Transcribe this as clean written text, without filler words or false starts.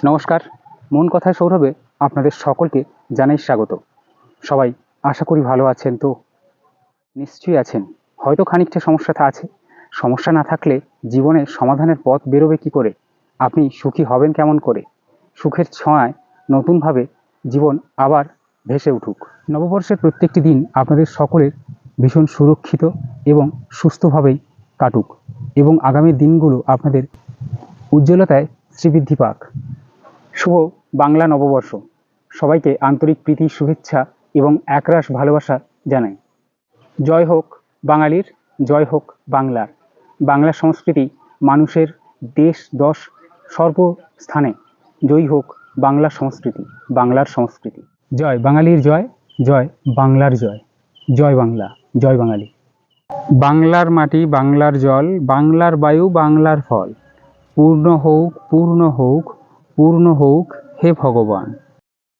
নমস্কার, মন কথায় সৌরভে আপনাদের সকলকে জানাই স্বাগত। সবাই আশা করি ভালো আছেন তো? নিশ্চয়ই আছেন। হয়তো খানিকটা সমস্যা আছে। সমস্যা না থাকলে জীবনে সমাধানের পথ বেরোবে কী করে? আপনি সুখী হবেন কেমন করে? সুখের ছোঁয়ায় নতুনভাবে জীবন আবার ভেসে উঠুক। নববর্ষের প্রত্যেকটি দিন আপনাদের সকলের ভীষণ সুরক্ষিত এবং সুস্থভাবেই কাটুক এবং আগামী দিনগুলো আপনাদের উজ্জ্বলতায় শ্রীবৃদ্ধি পাক। শুভ বাংলা নববর্ষ। সবাইকে আন্তরিক প্রীতি, শুভেচ্ছা এবং একরাশ ভালোবাসা জানাই। জয় হোক বাঙালির, জয় হোক বাংলার। বাংলা সংস্কৃতি মানুষের দেশ দশ সর্বস্থানে। জয়ী হোক বাংলা সংস্কৃতি, বাংলার সংস্কৃতি। জয় বাঙালির জয়, জয় বাংলার জয়। জয় বাংলা, জয় বাঙালি। বাংলার মাটি, বাংলার জল, বাংলার বায়ু, বাংলার ফল। পূর্ণ হোক, পূর্ণ হোক, পূর্ণ হোক হে ভগবান।